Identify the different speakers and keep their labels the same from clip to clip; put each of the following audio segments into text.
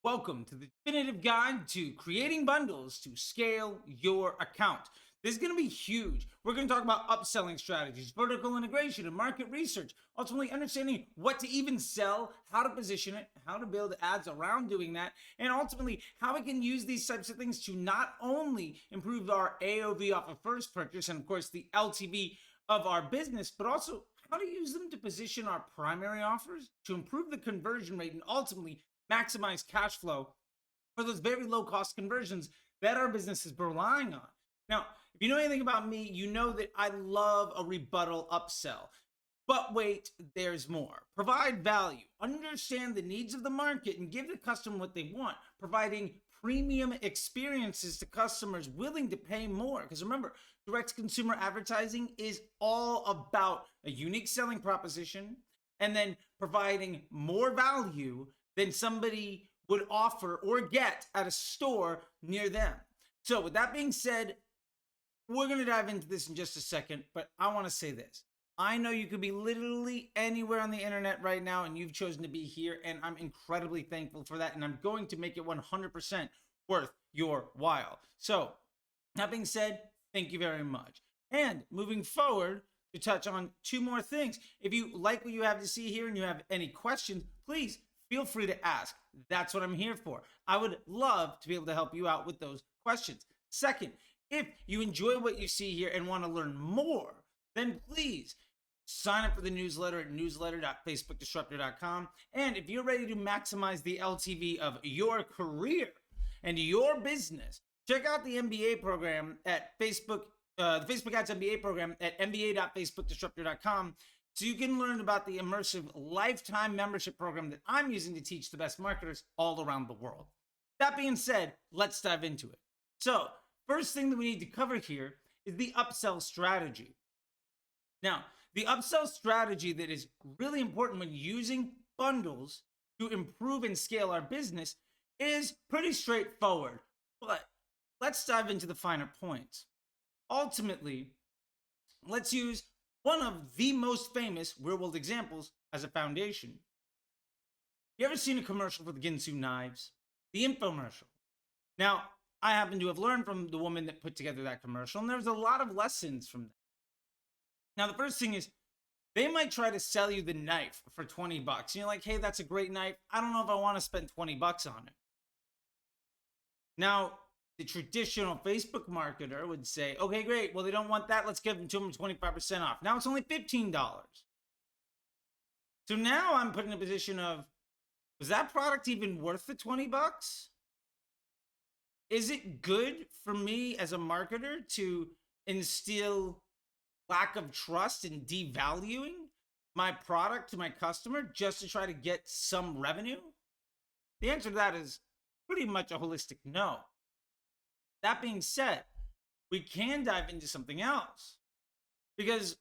Speaker 1: Welcome to the definitive guide to creating bundles to scale your account. This is going to be huge. We're going to talk about upselling strategies, vertical integration, and market research. Ultimately, understanding what to even sell, how to position it, how to build ads around doing that, and ultimately how we can use these types of things to not only improve our AOV off of first purchase and, of course, the LTV of our business, but also how to use them to position our primary offers to improve the conversion rate and ultimately maximize cash flow for those very low cost conversions that our business is relying on. Now, if you know anything about me, you know that I love a rebuttal upsell. But wait, there's more. Provide value, understand the needs of the market, and give the customer what they want, providing premium experiences to customers willing to pay more. Because remember, direct consumer advertising is all about a unique selling proposition and then providing more value than somebody would offer or get at a store near them. So with that being said, we're going to dive into this in just a second, but I want to say this. I know you could be literally anywhere on the internet right now and you've chosen to be here, and I'm incredibly thankful for that, and I'm going to make it 100% worth your while. So that being said, thank you very much. And moving forward, to touch on two more things. If you like what you have to see here and you have any questions, please feel free to ask. That's what I'm here for. I would love to be able to help you out with those questions. Second, if you enjoy what you see here and want to learn more, then please sign up for the newsletter at newsletter.facebookdisruptor.com. And if you're ready to maximize the LTV of your career and your business, check out the MBA program at Facebook, the Facebook Ads MBA program at mba.facebookdisruptor.com. So you can learn about the immersive lifetime membership program that I'm using to teach the best marketers all around the world. That being said, let's dive into it. So first thing that we need to cover here is the upsell strategy. Now, the upsell strategy that is really important when using bundles to improve and scale our business is pretty straightforward, but let's dive into the finer points. Ultimately, let's use one of the most famous real world examples as a foundation. You ever seen a commercial for the Ginsu knives? The infomercial. Now, I happen to have learned from the woman that put together that commercial, and there's a lot of lessons from that. Now, the first thing is they might try to sell you the knife for 20 bucks. And you're like, hey, that's a great knife. I don't know if I want to spend 20 bucks on it. Now, the traditional Facebook marketer would say, okay, great. Well, they don't want that. Let's give them to them 25% off. Now it's only $15. So now I'm put in a position of, was that product even worth the 20 bucks? Is it good for me as a marketer to instill lack of trust and devaluing my product to my customer just to try to get some revenue? The answer to that is pretty much a holistic no. That being said, we can dive into something else, because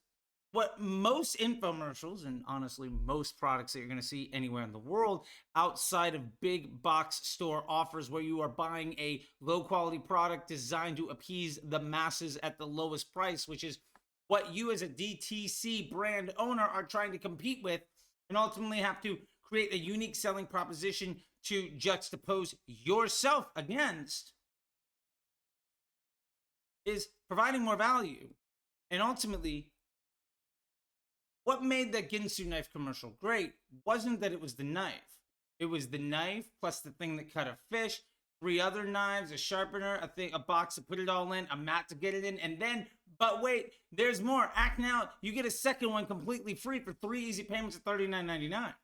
Speaker 1: what most infomercials and honestly most products that you're going to see anywhere in the world outside of big box store offers where you are buying a low quality product designed to appease the masses at the lowest price, which is what you as a DTC brand owner are trying to compete with, and ultimately have to create a unique selling proposition to juxtapose yourself against, is providing more value. And ultimately, what made that Ginsu knife commercial great wasn't that it was the knife. It was the knife plus the thing that cut a fish, 3 other knives, a sharpener, a box to put it all in, a mat to get it in, and then, but wait, there's more. Act now, you get a second one completely free for 3 easy payments of $39.99.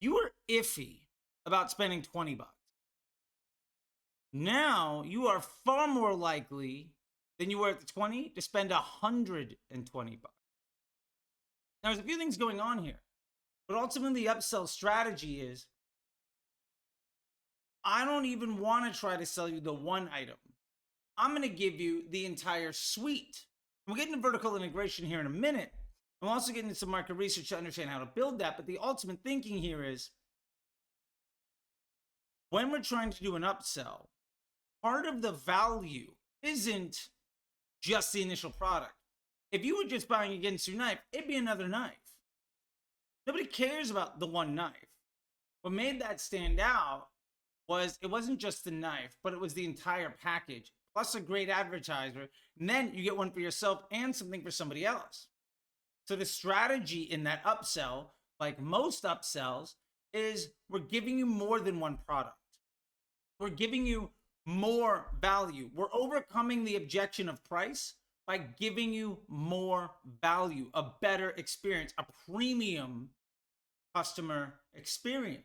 Speaker 1: You were iffy about spending 20 bucks. Now you are far more likely than you were at the 20 to spend 120 bucks. Now there's a few things going on here, but ultimately the upsell strategy is, I don't even want to try to sell you the one item. I'm going to give you the entire suite. We'll get into vertical integration here in a minute. I'm also getting into some market research to understand how to build that, but the ultimate thinking here is, when we're trying to do an upsell, part of the value isn't just the initial product. If you were just buying a Ginsu knife, it'd be another knife. Nobody cares about the one knife. What made that stand out was it wasn't just the knife, but it was the entire package, plus a great advertiser. And then you get one for yourself and something for somebody else. So the strategy in that upsell, like most upsells, is we're giving you more than one product. We're giving you more value. We're overcoming the objection of price by giving you more value, a better experience, a premium customer experience.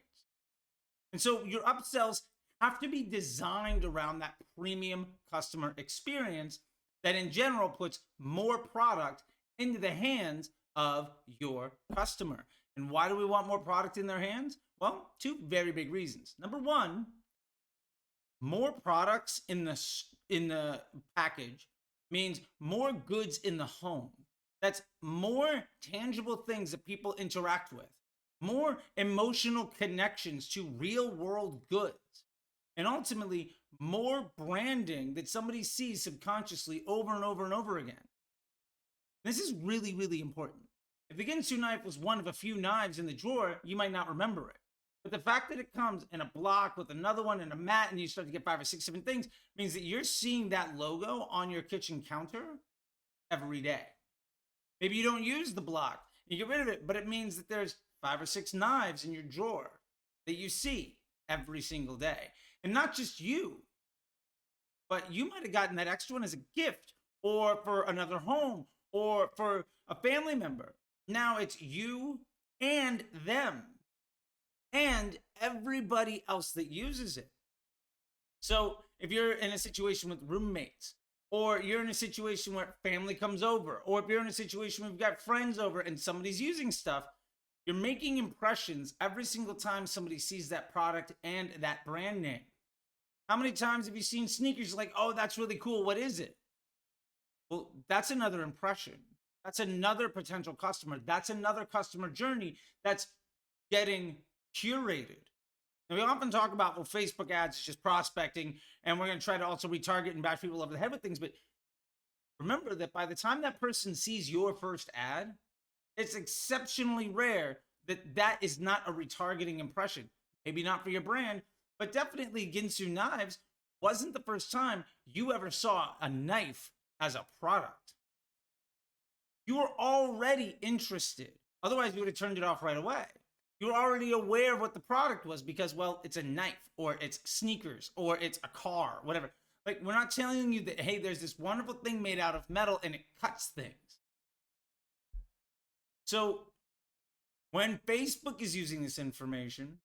Speaker 1: And so your upsells have to be designed around that premium customer experience that in general puts more product into the hands of your customer. And why do we want more product in their hands? Well, two very big reasons. Number one, more products in the package means more goods in the home. That's more tangible things that people interact with, more emotional connections to real world goods, and ultimately more branding that somebody sees subconsciously over and over and over again. This is really, really important. If the Ginsu knife was one of a few knives in the drawer, you might not remember it. But the fact that it comes in a block with another one and a mat, and you start to get 5 or 6 different things, means that you're seeing that logo on your kitchen counter every day. Maybe you don't use the block, you get rid of it, but it means that there's 5 or 6 knives in your drawer that you see every single day. And not just you, but you might have gotten that extra one as a gift or for another home or for a family member. Now it's you and them and everybody else that uses it. So if you're in a situation with roommates, or you're in a situation where family comes over, or if you're in a situation where you've got friends over and somebody's using stuff, you're making impressions every single time somebody sees that product and that brand name. How many times have you seen sneakers like, oh, that's really cool, what is it? Well, that's another impression. That's another potential customer. That's another customer journey that's getting curated. And we often talk about, well, Facebook ads is just prospecting, and we're going to try to also retarget and bash people over the head with things. But remember that by the time that person sees your first ad, it's exceptionally rare that that is not a retargeting impression. Maybe not for your brand, but definitely Ginsu Knives wasn't the first time you ever saw a knife as a product. You were already interested. Otherwise, you would have turned it off right away. You're already aware of what the product was because, well, it's a knife or it's sneakers or it's a car, whatever. Like, we're not telling you that, hey, there's this wonderful thing made out of metal and it cuts things. So when Facebook is using this information,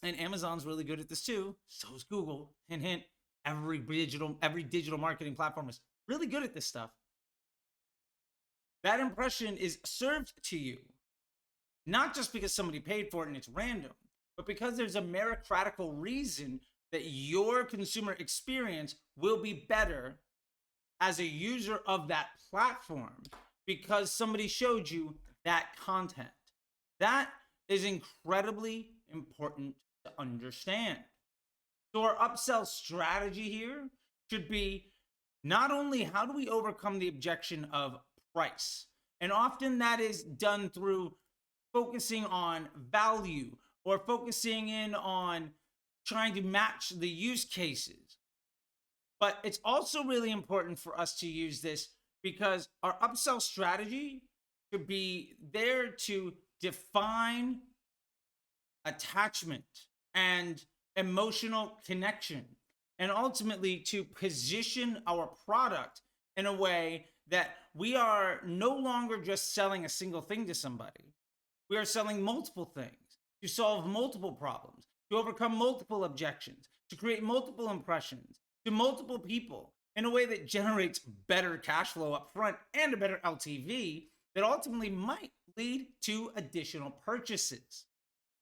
Speaker 1: and Amazon's really good at this too, so is Google, hint, hint, every digital marketing platform is really good at this stuff. That impression is served to you, not just because somebody paid for it and it's random, but because there's a meritocratical reason that your consumer experience will be better as a user of that platform because somebody showed you that content. That is incredibly important to understand. So our upsell strategy here should be not only how do we overcome the objection of price, and often that is done through focusing on value or focusing in on trying to match the use cases. But it's also really important for us to use this because our upsell strategy should be there to define attachment and emotional connection, and ultimately to position our product in a way that we are no longer just selling a single thing to somebody. We are selling multiple things to solve multiple problems, to overcome multiple objections, to create multiple impressions to multiple people in a way that generates better cash flow up front and a better LTV that ultimately might lead to additional purchases.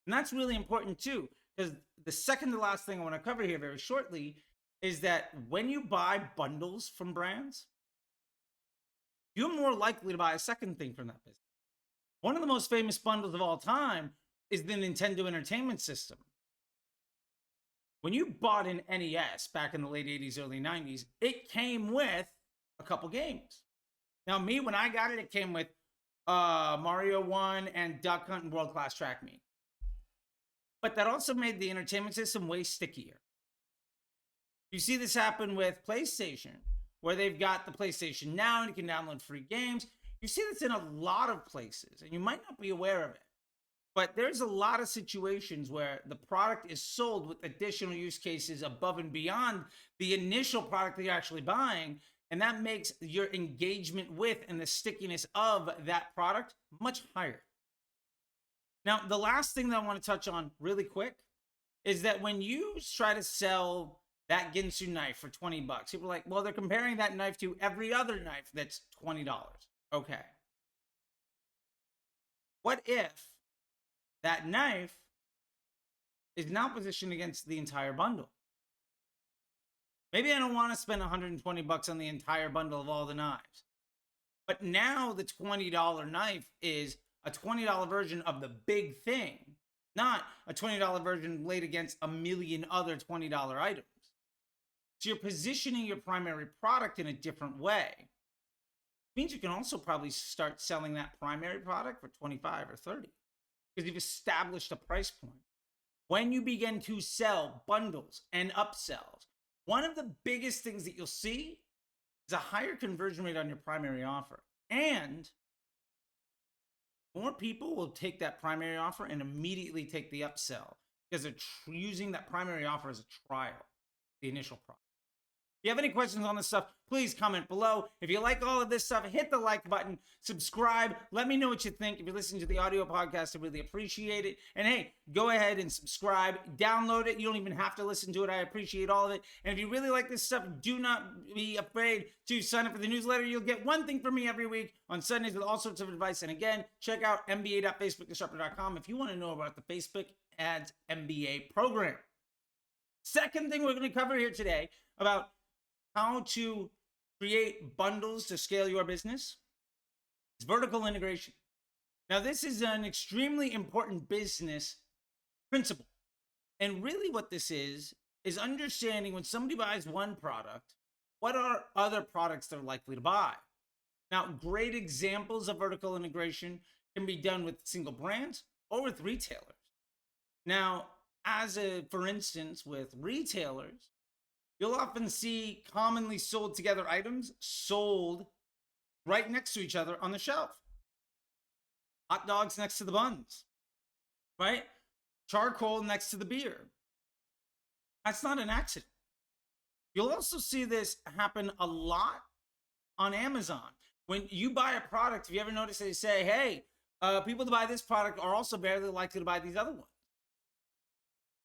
Speaker 1: And that's really important too, because the second to last thing I want to cover here very shortly is that when you buy bundles from brands, you're more likely to buy a second thing from that business. One of the most famous bundles of all time is the Nintendo Entertainment System. When you bought an NES back in the late 80s, early 90s, it came with a couple games. Now, me, when I got it, it came with Mario 1 and Duck Hunt and World Class Track Meet. But that also made the entertainment system way stickier. You see this happen with PlayStation, where they've got the PlayStation Now and you can download free games. You see this in a lot of places, and you might not be aware of it. But there's a lot of situations where the product is sold with additional use cases above and beyond the initial product that you're actually buying. And that makes your engagement with and the stickiness of that product much higher. Now, the last thing that I want to touch on really quick is that when you try to sell that Ginsu knife for 20 bucks, people are like, well, they're comparing that knife to every other knife that's $20. Okay. What if that knife is now positioned against the entire bundle? Maybe I don't want to spend 120 bucks on the entire bundle of all the knives. But now the $20 knife is a $20 version of the big thing, not a $20 version laid against a million other $20 items. So you're positioning your primary product in a different way. It means you can also probably start selling that primary product for 25 or 30 because you've established a price point. When you begin to sell bundles and upsells, one of the biggest things that you'll see is a higher conversion rate on your primary offer. And more people will take that primary offer and immediately take the upsell because they're using that primary offer as a trial, the initial product. If you have any questions on this stuff, please comment below. If you like all of this stuff, hit the like button, subscribe. Let me know what you think. If you're listening to the audio podcast, I really appreciate it. And hey, go ahead and subscribe, download it. You don't even have to listen to it. I appreciate all of it. And if you really like this stuff, do not be afraid to sign up for the newsletter. You'll get one thing from me every week on Sundays with all sorts of advice. And again, check out mba.facebookdisruptor.com if you want to know about the Facebook Ads MBA program. Second thing we're going to cover here today about how to create bundles to scale your business is vertical integration. Now, this is an extremely important business principle. And really what this is understanding when somebody buys one product, what are other products they're likely to buy? Now, great examples of vertical integration can be done with single brands or with retailers. Now, for instance, with retailers, you'll often see commonly sold together items sold right next to each other on the shelf. Hot dogs next to the buns, right? Charcoal next to the beer. That's not an accident. You'll also see this happen a lot on Amazon. When you buy a product, if you ever notice they say, hey, people that buy this product are also very likely to buy these other ones.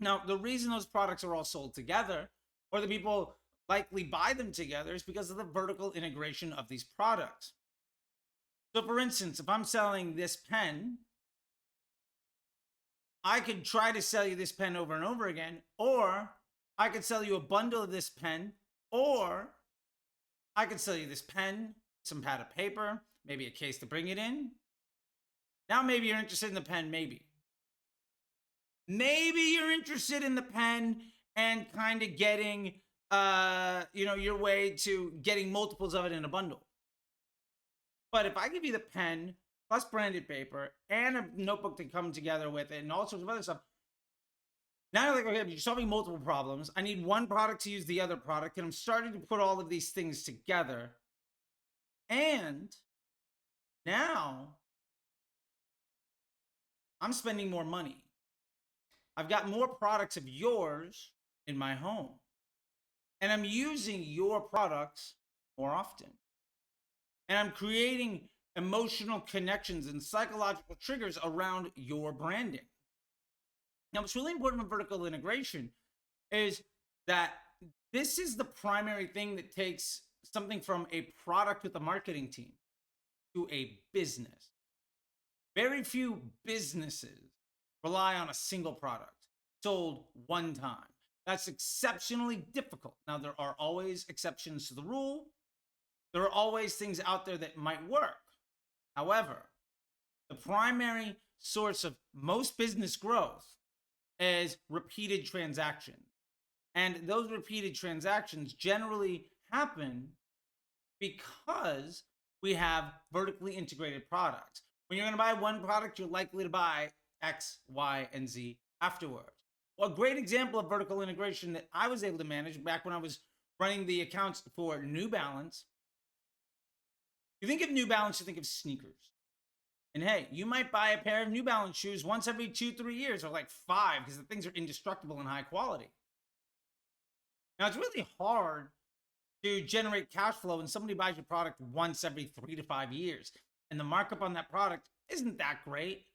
Speaker 1: Now, the reason those products are all sold together or the people likely buy them together is because of the vertical integration of these products. So for instance, if I'm selling this pen, I could try to sell you this pen over and over again, or I could sell you a bundle of this pen, or I could sell you this pen, some pad of paper, maybe a case to bring it in. Now maybe you're interested in the pen, maybe. Maybe you're interested in the pen and kind of getting, your way to getting multiples of it in a bundle. But if I give you the pen plus branded paper and a notebook to come together with it and all sorts of other stuff, now you're like, okay, you're solving multiple problems. I need one product to use the other product, and I'm starting to put all of these things together. And now I'm spending more money. I've got more products of yours in my home, and I'm using your products more often, and I'm creating emotional connections and psychological triggers around your branding. Now, what's really important with vertical integration is that this is the primary thing that takes something from a product with a marketing team to a business. Very few businesses rely on a single product sold one time. That's exceptionally difficult. Now, there are always exceptions to the rule. There are always things out there that might work. However, the primary source of most business growth is repeated transactions. And those repeated transactions generally happen because we have vertically integrated products. When you're going to buy one product, you're likely to buy X, Y, and Z afterwards. Well, a great example of vertical integration that I was able to manage back when I was running the accounts for New Balance. You think of New Balance, you think of sneakers. And hey, you might buy a pair of New Balance shoes once every 2, 3 years, or like five, because the things are indestructible and high quality. Now, it's really hard to generate cash flow when somebody buys your product once every 3 to 5 years. And the markup on that product isn't that great.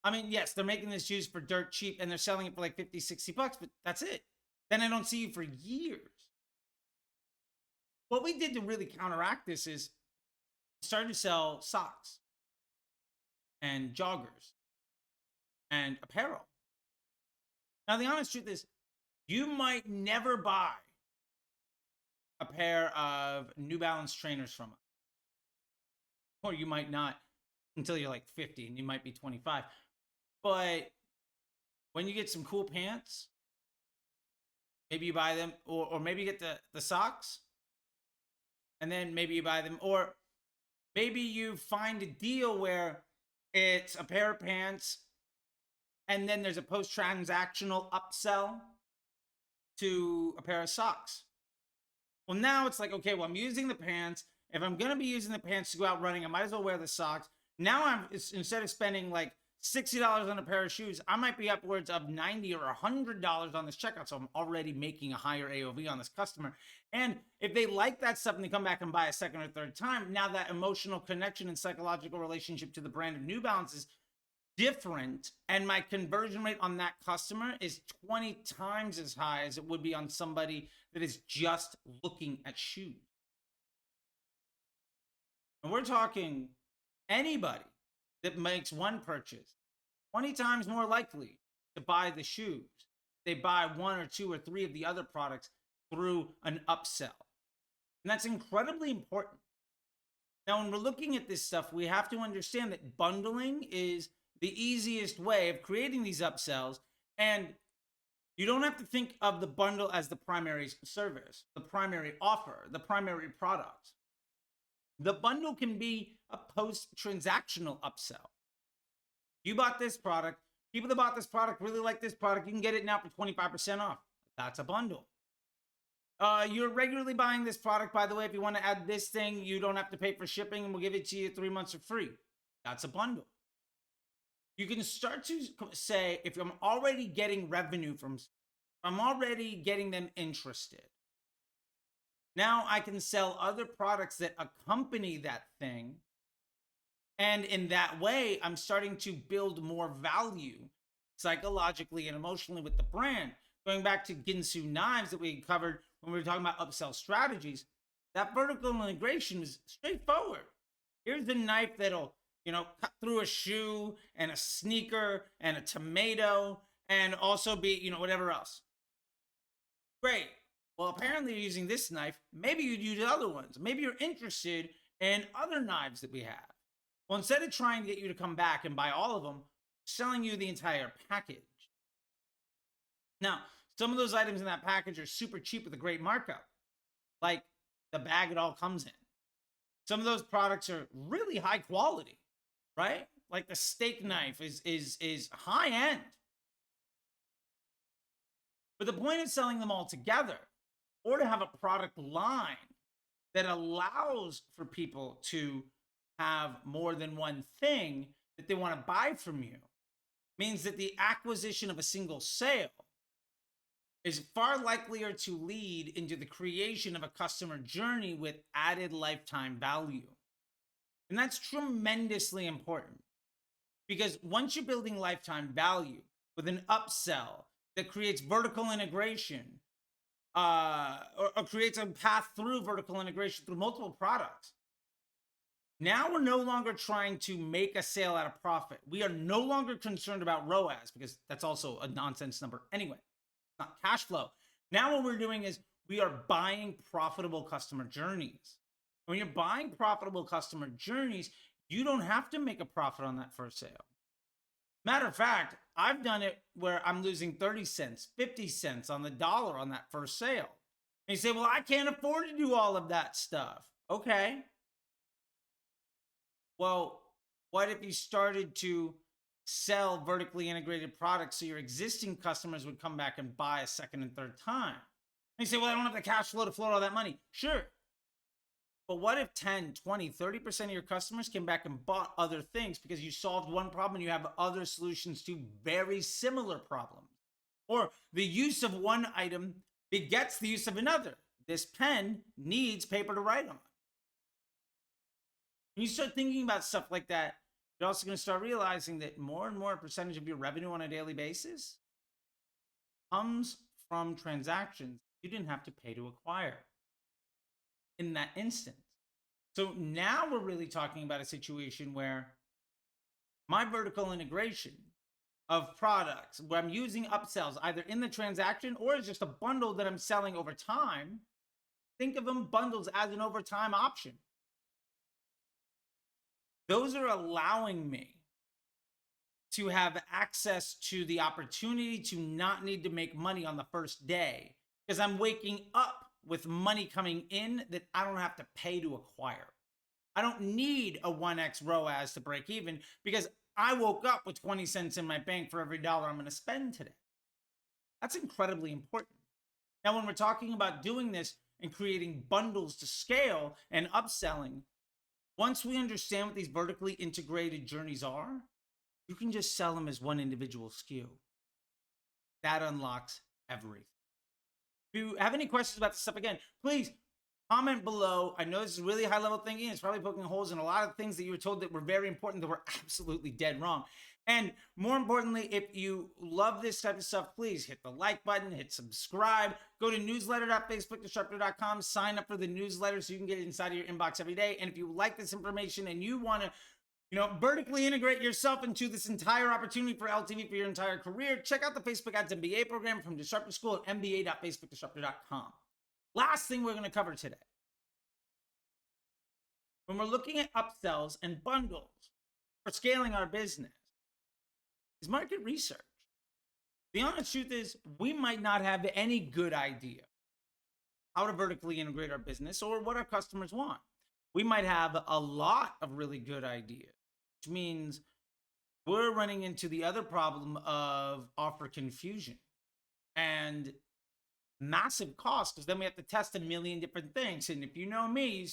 Speaker 1: I mean, yes, they're making this shoes for dirt cheap and they're selling it for like 50, $60, but that's it. Then I don't see you for years. What we did to really counteract this is started to sell socks and joggers and apparel. Now, the honest truth is, you might never buy a pair of New Balance trainers from us, or you might not until you're like 50 and you might be 25. But when you get some cool pants, maybe you buy them, or maybe you get the socks, and then maybe you buy them, or maybe you find a deal where it's a pair of pants and then there's a post-transactional upsell to a pair of socks. Well, now it's like, okay, well, I'm using the pants. If I'm going to be using the pants to go out running, I might as well wear the socks. Now instead of spending like $60 on a pair of shoes, I might be upwards of $90 or $100 on this checkout. So I'm already making a higher AOV on this customer. And if they like that stuff and they come back and buy a second or third time, now that emotional connection and psychological relationship to the brand of New Balance is different. And my conversion rate on that customer is 20 times as high as it would be on somebody that is just looking at shoes. And we're talking anybody that makes one purchase, 20 times more likely to buy the shoes. They buy one or two or three of the other products through an upsell. And that's incredibly important. Now, when we're looking at this stuff, we have to understand that bundling is the easiest way of creating these upsells. And you don't have to think of the bundle as the primary service, the primary offer, the primary product. The bundle can be a post-transactional upsell. You bought this product. People that bought this product really like this product. You can get it now for 25% off. That's a bundle. You're regularly buying this product, by the way. If you want to add this thing, you don't have to pay for shipping, and we'll give it to you 3 months for free. That's a bundle. You can start to say, if I'm already getting revenue from, I'm already getting them interested. Now I can sell other products that accompany that thing. And in that way, I'm starting to build more value psychologically and emotionally with the brand. Going back to Ginsu knives that we covered when we were talking about upsell strategies, that vertical integration is straightforward. Here's the knife that'll, cut through a shoe and a sneaker and a tomato and also be, whatever else. Great. Well, apparently you're using this knife. Maybe you'd use other ones. Maybe you're interested in other knives that we have. Well, instead of trying to get you to come back and buy all of them, selling you the entire package. Now, some of those items in that package are super cheap with a great markup, like the bag it all comes in. Some of those products are really high quality, right? Like the steak knife is high end. But the point of selling them all together, or to have a product line that allows for people to have more than one thing that they want to buy from you, means that the acquisition of a single sale is far likelier to lead into the creation of a customer journey with added lifetime value. And that's tremendously important, because once you're building lifetime value with an upsell that creates vertical integration, or creates a path through vertical integration through multiple products, now we're no longer trying to make a sale at a profit. We are no longer concerned about ROAS, because that's also a nonsense number anyway. It's not cash flow. Now what we're doing is we are buying profitable customer journeys. When you're buying profitable customer journeys, you don't have to make a profit on that first sale. Matter of fact, I've done it where I'm losing 30 cents, 50 cents on the dollar on that first sale. And you say, well, I can't afford to do all of that stuff. Okay. Well, what if you started to sell vertically integrated products so your existing customers would come back and buy a second and third time. And you say, well, I don't have the cash flow to float all that money. Sure. But what if 10, 20, 30% of your customers came back and bought other things because you solved one problem and you have other solutions to very similar problems? Or the use of one item begets the use of another. This pen needs paper to write on. When you start thinking about stuff like that, you're also going to start realizing that more and more percentage of your revenue on a daily basis comes from transactions you didn't have to pay to acquire in that instance. So now we're really talking about a situation where my vertical integration of products, where I'm using upsells either in the transaction or as just a bundle that I'm selling over time. Think of them bundles as an overtime option. Those are allowing me to have access to the opportunity to not need to make money on the first day because I'm waking up with money coming in that I don't have to pay to acquire. I don't need a 1x ROAS to break even because I woke up with 20 cents in my bank for every dollar I'm going to spend today. That's incredibly important. Now, when we're talking about doing this and creating bundles to scale and upselling, once we understand what these vertically integrated journeys are, you can just sell them as one individual SKU. That unlocks everything. If you have any questions about this stuff, again, please comment below. I know this is really high level thinking. It's probably poking holes in a lot of things that you were told that were very important that were absolutely dead wrong. And more importantly, if you love this type of stuff, please hit the like button, hit subscribe, go to newsletter.facebookdisruptor.com, sign up for the newsletter so you can get it inside of your inbox every day. And if you like this information and you want to vertically integrate yourself into this entire opportunity for LTV for your entire career, check out the Facebook Ads MBA program from Disruptor School at mba.facebookdisruptor.com. Last thing we're going to cover today. When we're looking at upsells and bundles for scaling our business, is market research. The honest truth is we might not have any good idea how to vertically integrate our business or what our customers want. We might have a lot of really good ideas, which means we're running into the other problem of offer confusion and massive cost, because then we have to test a million different things. And if you know me,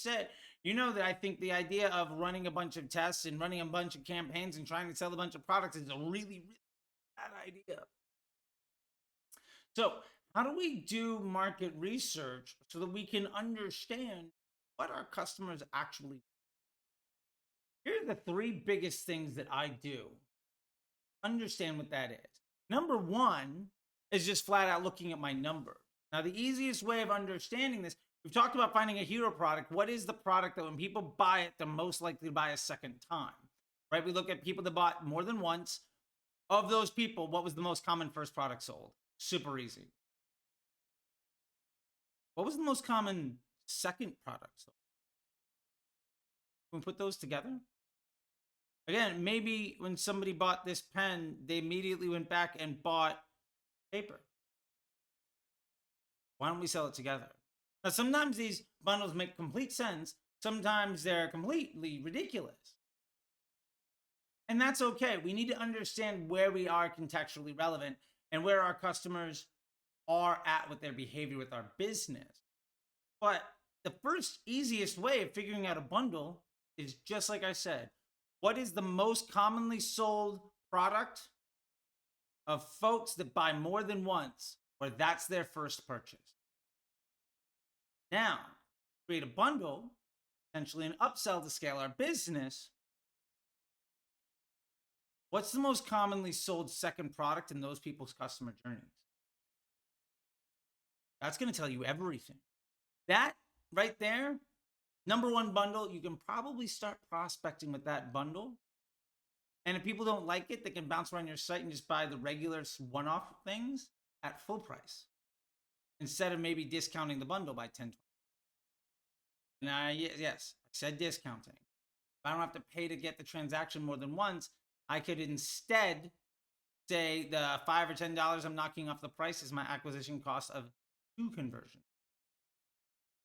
Speaker 1: you know that I think the idea of running a bunch of tests and running a bunch of campaigns and trying to sell a bunch of products is a really, really bad idea. So how do we do market research so that we can understand what our customers actually want? Here are the three biggest things that I do. Understand what that is. Number one is just flat out looking at my numbers. Now, the easiest way of understanding this, we've talked about finding a hero product. What is the product that when people buy it, they're most likely to buy a second time, right? We look at people that bought more than once. Of those people, what was the most common first product sold? Super easy. What was the most common second product sold? Can we put those together? Again, maybe when somebody bought this pen, they immediately went back and bought paper. Why don't we sell it together? Now, sometimes these bundles make complete sense. Sometimes they're completely ridiculous. And that's okay. We need to understand where we are contextually relevant and where our customers are at with their behavior with our business. But the first easiest way of figuring out a bundle is just like I said. What is the most commonly sold product of folks that buy more than once, or that's their first purchase? Now, create a bundle, essentially an upsell to scale our business. What's the most commonly sold second product in those people's customer journeys? That's going to tell you everything. That right there, number one bundle, you can probably start prospecting with that bundle. And if people don't like it, they can bounce around your site and just buy the regular one-off things at full price instead of maybe discounting the bundle by 10, 20. Now, yes, I said discounting. If I don't have to pay to get the transaction more than once, I could instead say the $5 or $10 I'm knocking off the price is my acquisition cost of 2 conversions.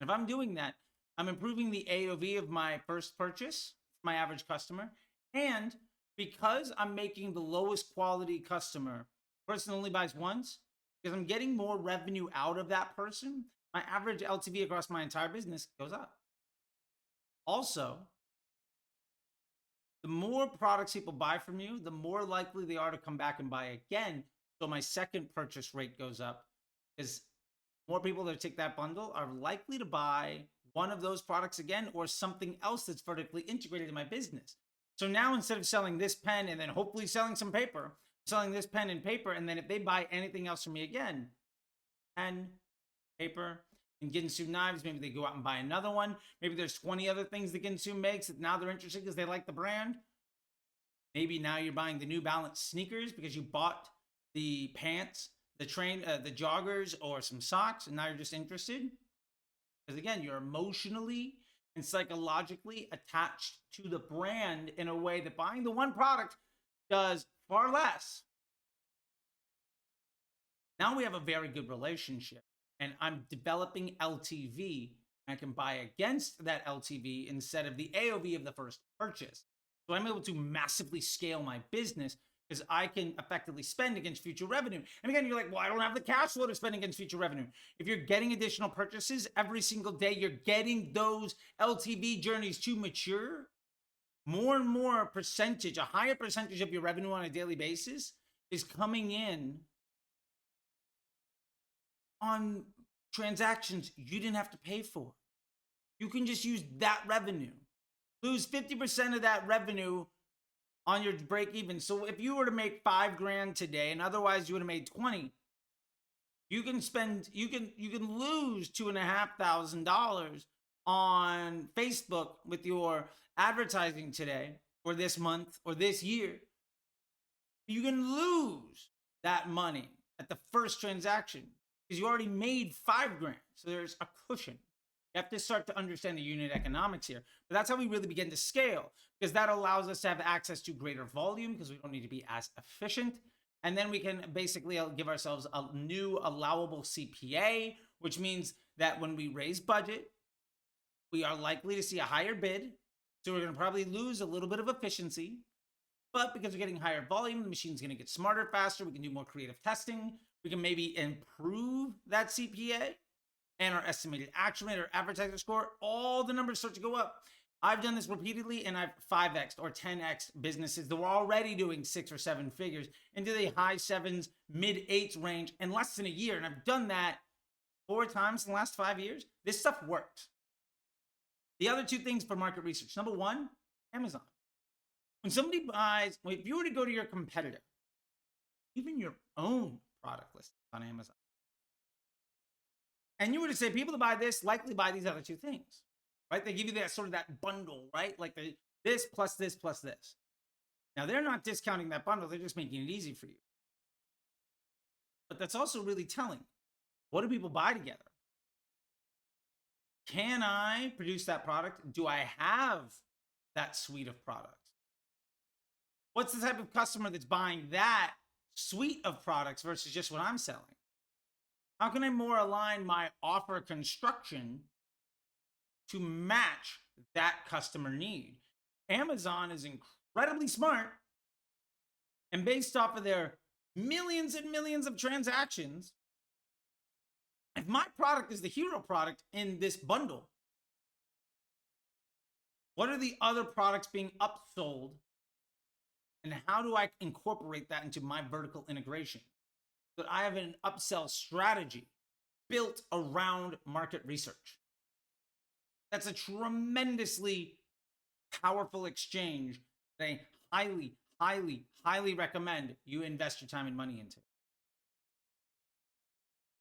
Speaker 1: If I'm doing that, I'm improving the AOV of my first purchase, my average customer, and because I'm making the lowest quality customer, person only buys once, because I'm getting more revenue out of that person, my average LTV across my entire business goes up. Also, the more products people buy from you, the more likely they are to come back and buy again. So my second purchase rate goes up because more people that take that bundle are likely to buy one of those products again or something else that's vertically integrated in my business. So now instead of selling this pen and then hopefully selling some paper, selling this pen and paper, and then if they buy anything else from me again, pen, paper, and Ginsu knives, maybe they go out and buy another one. Maybe there's 20 other things that Ginsu makes that now they're interested because they like the brand. Maybe now you're buying the New Balance sneakers because you bought the pants, the joggers, or some socks, and now you're just interested. Because again, you're emotionally and psychologically attached to the brand in a way that buying the one product does far less. Now we have a very good relationship, and I'm developing LTV. I can buy against that LTV instead of the AOV of the first purchase. So I'm able to massively scale my business because I can effectively spend against future revenue. And again, you're like, well, I don't have the cash flow to spend against future revenue. If you're getting additional purchases every single day, you're getting those LTV journeys to mature. More and more percentage, a higher percentage of your revenue on a daily basis is coming in on transactions you didn't have to pay for. You can just use that revenue. Lose 50% of that revenue on your break even. So if you were to make $5,000 today and otherwise you would have made 20, you can lose $2,500 on Facebook with your advertising today or this month or this year. You can lose that money at the first transaction because you already made $5,000. So there's a cushion. You have to start to understand the unit economics here. But that's how we really begin to scale, because that allows us to have access to greater volume because we don't need to be as efficient. And then we can basically give ourselves a new allowable CPA, which means that when we raise budget, we are likely to see a higher bid. So we're going to probably lose a little bit of efficiency. But because we're getting higher volume, the machine's going to get smarter faster. We can do more creative testing. We can maybe improve that CPA and our estimated action rate, our advertiser score. All the numbers start to go up. I've done this repeatedly, and I've 5x or 10x businesses that were already doing 6 or 7 figures into the high 7s, mid 8s range in less than a year. And I've done that 4 times in the last 5 years. This stuff works. The other 2 things for market research. Number 1, Amazon. When somebody buys, if you were to go to your competitor, even your own product list on Amazon, and you were to say people to buy this likely buy these other 2 things, right? They give you that sort of that bundle, right? Like this plus this plus this. Now they're not discounting that bundle. They're just making it easy for you. But that's also really telling. What do people buy together? Can I produce that product? Do I have that suite of products? What's the type of customer that's buying that suite of products versus just what I'm selling? How can I more align my offer construction to match that customer need? Amazon is incredibly smart, and based off of their millions and millions of transactions, if my product is the hero product in this bundle, what are the other products being upsold, and how do I incorporate that into my vertical integration? That I have an upsell strategy built around market research. That's a tremendously powerful exchange that I highly, highly, highly recommend you invest your time and money into.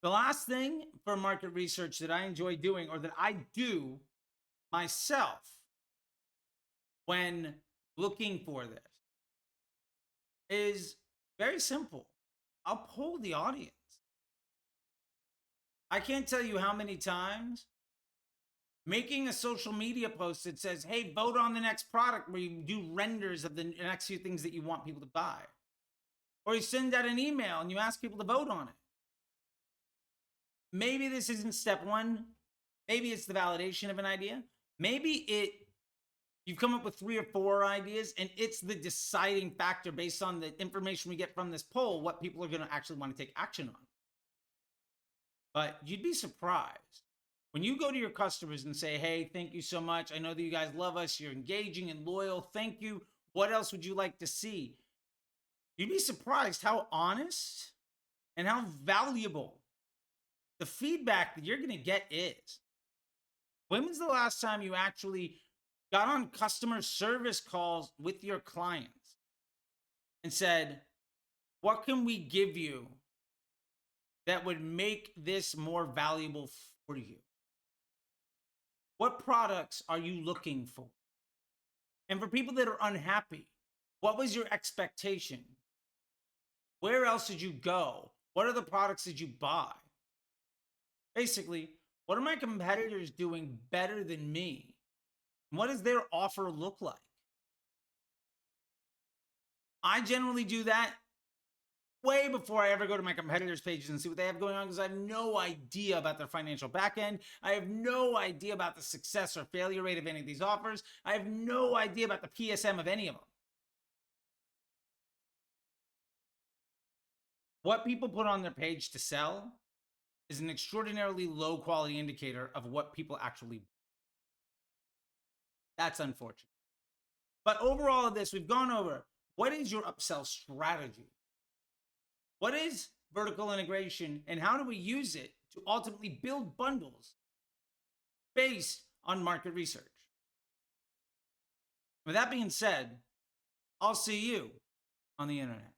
Speaker 1: The last thing for market research that I enjoy doing, or that I do myself when looking for this, is very simple. I'll poll the audience. I can't tell you how many times making a social media post that says, hey, vote on the next product, where you do renders of the next few things that you want people to buy. Or you send out an email and you ask people to vote on it. Maybe this isn't step 1. Maybe it's the validation of an idea. Maybe You've come up with 3 or 4 ideas, and it's the deciding factor based on the information we get from this poll, what people are going to actually want to take action on. But you'd be surprised when you go to your customers and say, hey, thank you so much. I know that you guys love us. You're engaging and loyal. Thank you. What else would you like to see? You'd be surprised how honest and how valuable the feedback that you're going to get is. When was the last time you actually got on customer service calls with your clients and said, what can we give you that would make this more valuable for you? What products are you looking for? And for people that are unhappy, what was your expectation? Where else did you go? What are the products did you buy? Basically, what are my competitors doing better than me? What does their offer look like? I generally do that way before I ever go to my competitors' pages and see what they have going on, because I have no idea about their financial backend. I have no idea about the success or failure rate of any of these offers. I have no idea about the PSM of any of them. What people put on their page to sell is an extraordinarily low quality indicator of what people actually buy. That's unfortunate. But overall of this, we've gone over what is your upsell strategy? What is vertical integration, and how do we use it to ultimately build bundles based on market research? With that being said, I'll see you on the internet.